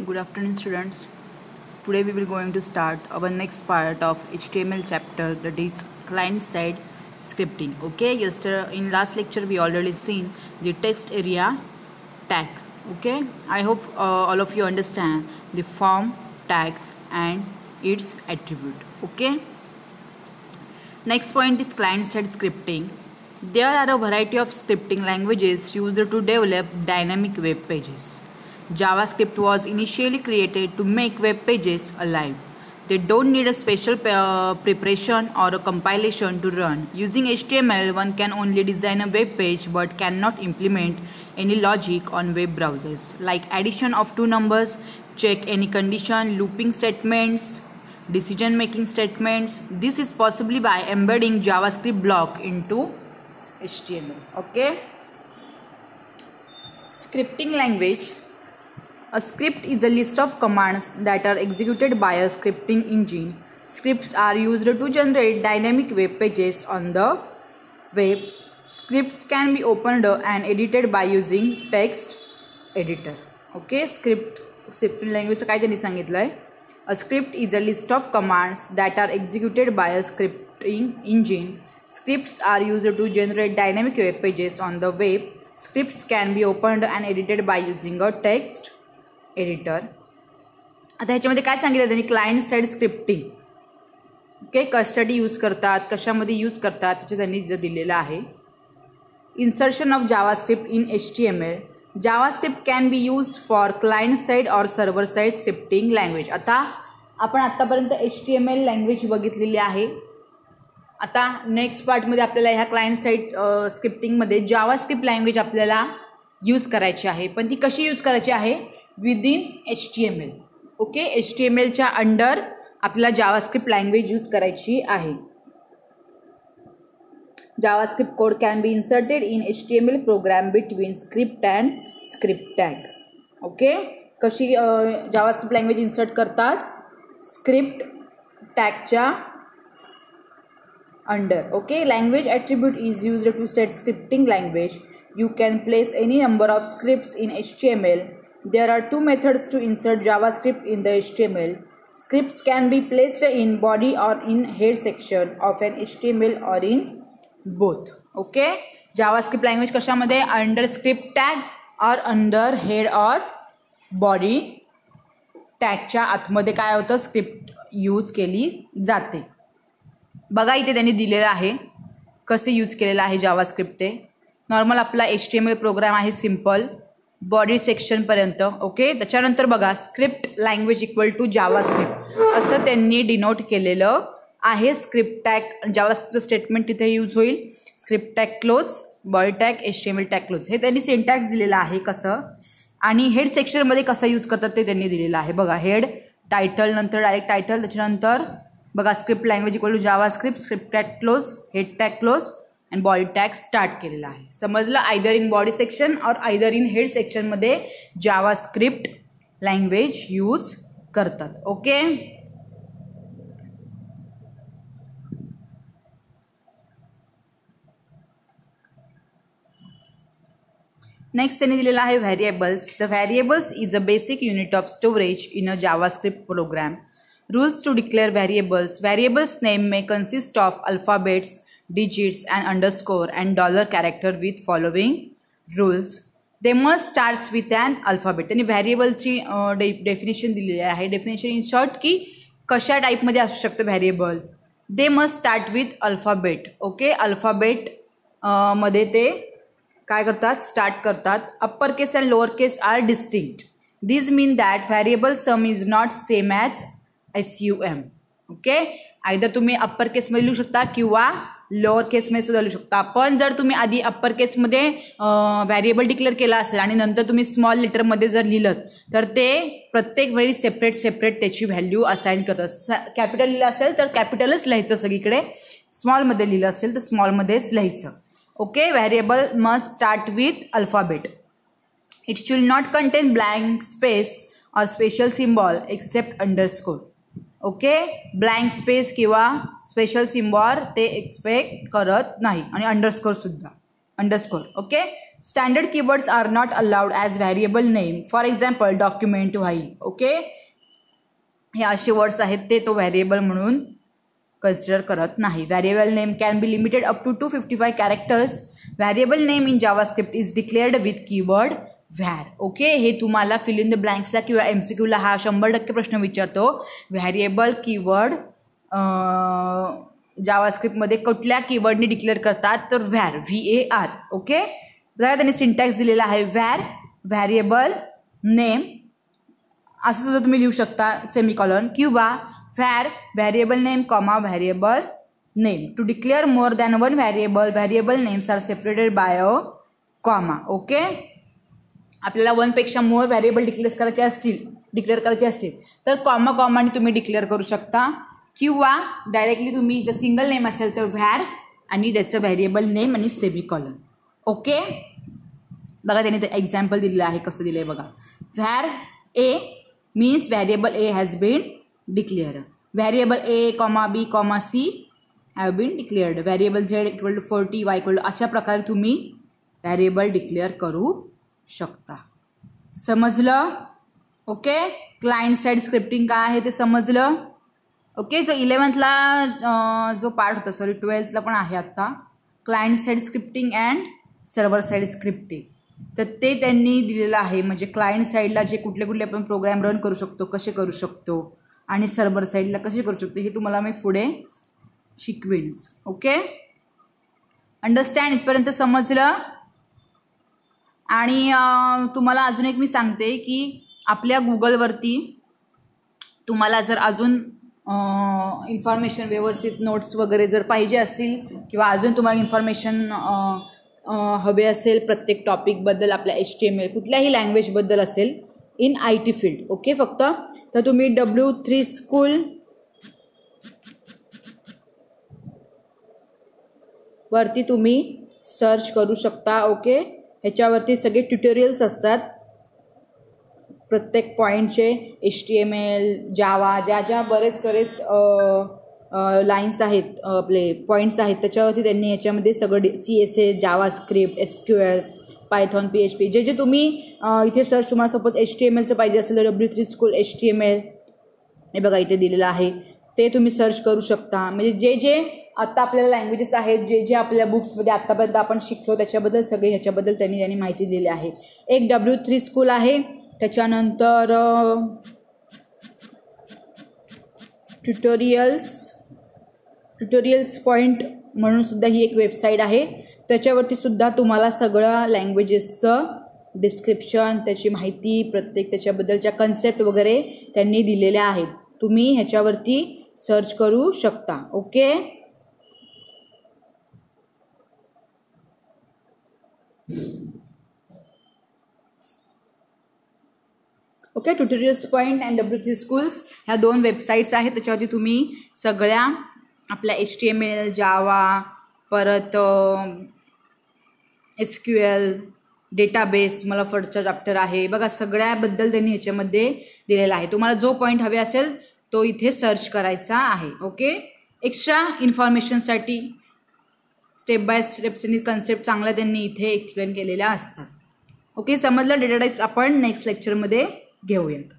Good afternoon, students. Today we will going to start our next part of HTML chapter, that is client-side scripting. Okay, yesterday in last lecture we already seen the text area tag. Okay, I hope all of you understand the form tags and its attribute. Okay. Next point is client-side scripting. There are a variety of scripting languages used to develop dynamic web pages. JavaScript was initially created to make web pages alive. They don't need a special preparation or a compilation to run. Using HTML, one can only design a web page but cannot implement any logic on web browsers, like addition of two numbers, check any condition, looping statements, decision-making statements. This is possibly by embedding JavaScript block into HTML. Okay. Scripting language. A script is a list of commands that are executed by a scripting engine. Scripts are used to generate dynamic web pages on the web. Scripts can be opened and edited by using text editor. Okay, scripting language काय त्यांनी सांगितलंय. A script is a list of commands that are executed by a scripting engine. Scripts are used to generate dynamic web pages on the web. Scripts can be opened and edited by using a text editor. आता ह्याच्यामध्ये काय सांगितलं त्यांनी, client side scripting. Okay, कशासाठी use करतात, कशामध्ये use करतात त्याचे त्यांनी दिलेलं आहे. Insertion of JavaScript in HTML. JavaScript can be use for client side और सर्व्हर साइड स्क्रिप्टिंग लँग्वेज. आता आपण आतापर्यंत HTML लँग्वेज बघितलेली आहे. आता नेक्स्ट पार्टमध्ये आपल्याला ह्या क्लायंट साइड स्क्रिप्टिंगमध्ये जावास्क्रिप्ट लँग्वेज आपल्याला यूज करायची आहे. पण ती कशी यूज करायची आहे, विदिन HTML. ओके, HTMLच्या अंडर आपल्याला जावास्क्रिप्ट लँग्वेज यूज करायची आहे. JavaScript code can be inserted in HTML program between script and script tag. Okay, कशी जावास्क्रिप्ट लँग्वेज इन्सर्ट करतात, स्क्रिप्ट टॅगच्या under. Okay, language attribute is used to set scripting language. You can place any number of scripts in HTML. There are two methods to insert JavaScript in the HTML. Scripts can be placed in body or in head section of an HTML or in both. Okay, JavaScript language कशामध्ये, under script tag or under head or body टॅगच्या आतमध्ये काय होतं, script use केली जाते. बघा इथे त्यांनी दिलेलं आहे कसे यूज केलेलं आहे जावास्क्रिप्ट. ते नॉर्मल आपला HTML प्रोग्राम आहे, सिम्पल बॉडी सेक्शनपर्यंत. ओके, त्याच्यानंतर बघा script language equal to JavaScript असं त्यांनी डिनोट केलेलं आहे. स्क्रिप्ट टॅग जावास्क्रिप्ट स्टेटमेंट तिथे यूज होईल. Script tag close, body tag, HTML tag close, हे त्यांनी सिंटॅक्स दिलेलं आहे कसं. आणि हेड सेक्शनमध्ये कसं यूज करतात ते त्यांनी दिलेलं आहे. बघा हेड, टायटल, नंतर डायरेक्ट टायटल, त्याच्यानंतर बघा script language equal to JavaScript, script tag close, head tag close आणि बॉडी टॅग स्टार्ट केलेला आहे. समजलं, either in body section or either in head सेक्शनमध्ये जावास्क्रिप्ट लँग्वेज यूज करतात. ओके, नेक्स्ट त्यांनी दिलेलं आहे variables. The variables is a basic unit of storage in a JavaScript program. Rules to declare variables. Variables name may consist of alphabets, digits and underscore and dollar character with following rules. They must start with an alphabet. त्यांनी व्हेरिएबलची definition दिलेली आहे. Definition in short की कशा टाईपमध्ये असू शकतं variable. They must start with alphabet. Okay, alphabet मध्ये ते काय करतात, स्टार्ट करतात. Upper case and lower case are distinct. This mean that variable sum is not same as SUM. Okay, either तुम्ही अप्पर केसमध्ये लिहू शकता किंवा लोअर केसमध्ये सुद्धा लिहू शकता. पण जर तुम्ही आधी अप्पर केसमध्ये व्हेरिएबल डिक्लेअर केला असेल आणि नंतर तुम्ही स्मॉल लेटरमध्ये जर लिहिलं तर ते प्रत्येक वेळी सेपरेट त्याची व्हॅल्यू असाइन करतात. कॅपिटल लिहिलं असेल तर कॅपिटलच लिहायचं सगळीकडे, स्मॉलमध्ये लिहिलं असेल तर स्मॉलमध्येच लिहायचं. Okay, variable must start with alphabet. It should not contain blank space और special symbol except underscore. Okay, blank space किंवा स्पेशल सिम्बॉल ते एक्सपेक्ट करत नाही आणि अंडरस्कोर सुद्धा. underscore. Okay, standard keywords are not allowed as variable name. For example, document, while. Okay, हे असे words आहेत ते तो व्हेरिएबल म्हणून कन्सिडर करत नाही. Variable name can be limited up to 255 characters. Variable name in JavaScript is declared with keyword var. Okay, हे तुम्हाला फिल इन द ब्लँक्सला किंवा MCQला हा 100% प्रश्न विचारतो. व्हेरिएबल कीवर्ड जावास्क्रिप्टमध्ये कुठल्या कीवर्डने डिक्लेअर करतात, तर व्हॅर, VAR. ओके, जरा त्यांनी सिंटॅक्स दिलेला आहे, व्हॅर व्हेरिएबल नेम असं सुद्धा तुम्ही लिहू शकता सेमिकॉलन, किंवा var variable name comma variable name. To declare more than one variable names are separated by a comma. Okay, आपल्याला वनपेक्षा मोर व्हेरिएबल डिक्लेअर करायचे असतील तर कॉमाने तुम्ही डिक्लेअर करू शकता, किंवा डायरेक्टली तुम्ही जर सिंगल नेम असेल तर व्हॅर आणि त्याचं व्हेरिएबल नेम आणि सेमिकॉलन. ओके, बघा त्यांनी ते एक्झाम्पल दिलेलं आहे, कसं दिलं आहे बघा. Where A means variable A has been declared. Variable A, B, C have been declared. Variable Z equal to 40, Y equal to अशा प्रकारे तुम्ही व्हेरिएबल डिक्लेअर करू शकता. समजलं? ओके, क्लायंट साईड स्क्रिप्टिंग काय आहे ते समजलं. ओके, जो 11thला जो पार्ट होता, सॉरी 12thला पण आहे आत्ता, client side scripting and server side scripting. तर ते त्यांनी दिलेलं आहे, म्हणजे क्लायंट साईडला जे कुठले कुठले आपण प्रोग्राम रन करू शकतो, कसे करू शकतो, आणि सर्व्हर साईडला कसे करू शकतो, हे तुम्हाला मी पुढे शिकवेन. Okay, understand? इथपर्यंत समजलं? आणि तुम्हाला अजून एक मी सांगते की आपल्या गुगलवरती तुम्हाला जर अजून इन्फॉर्मेशन व्यवस्थित नोट्स वगैरे जर पाहिजे असतील, किंवा अजून तुम्हाला इन्फॉर्मेशन हवे असेल प्रत्येक टॉपिकबद्दल, आपल्या HTML कुठल्याही लँग्वेजबद्दल असेल इन IT फील्ड, ओके, फक्त तर तुम्ही W3 स्कूल वरती तुम्ही सर्च करू शकता. ओके, ह्याच्यावरती सगळे ट्युटोरियल्स असतात प्रत्येक पॉईंटचे, HTML, जावा, ज्या बरेच लाईन्स आहेत, आपले पॉईंट्स आहेत, त्याच्यावरती त्यांनी ह्याच्यामध्ये सगळं CSS, JavaScript, SQL, Python, PHP, जे तुम्ही इथे सर्च, तुम्हाला सपोज HTMLचं पाहिजे असेल तर W3 स्कूल HTML हे बघा इथे दिलेलं आहे, ते तुम्ही सर्च करू शकता. म्हणजे जे आत्ता आपल्याला लँग्वेजेस आहेत, जे आपल्या बुक्समध्ये आत्तापर्यंत आपण शिकलो त्याच्याबद्दल सगळे ह्याच्याबद्दल त्यांनी माहिती दिली आहे. एक W3 स्कूल आहे, त्याच्यानंतर ट्युटोरियल्स पॉईंट म्हणून सुद्धा ही एक वेबसाईट आहे, त्याच्यावरती सुद्धा तुम्हाला सगळं लँग्वेजेसचं डिस्क्रिप्शन, त्याची माहिती, प्रत्येक त्याच्याबद्दलच्या कन्सेप्ट वगैरे त्यांनी दिलेल्या आहेत. तुम्ही ह्याच्यावरती सर्च करू शकता. Okay, okay, tutorials point and W3 schools ह्या 2 वेबसाईट्स आहेत, त्याच्यावरती तुम्ही सगळ्या आपल्या HTML, जावा, परत SQL, डेटाबेस, मला फर्स्टचा चॅप्टर आहे बघा, सगळ्याबद्दल त्यांनी ह्याच्यामध्ये दिलेला आहे. तुम्हाला जो पॉईंट हवे असेल तो इथे सर्च करायचा आहे. ओके, एक्स्ट्रा इन्फॉर्मेशनसाठी स्टेप बाय स्टेप्सनी कन्सेप्ट चांगला त्यांनी इथे एक्सप्लेन केलेल्या असतात. ओके, समजलं? डेटा टाइप्स आपण नेक्स्ट लेक्चरमध्ये घेऊयात.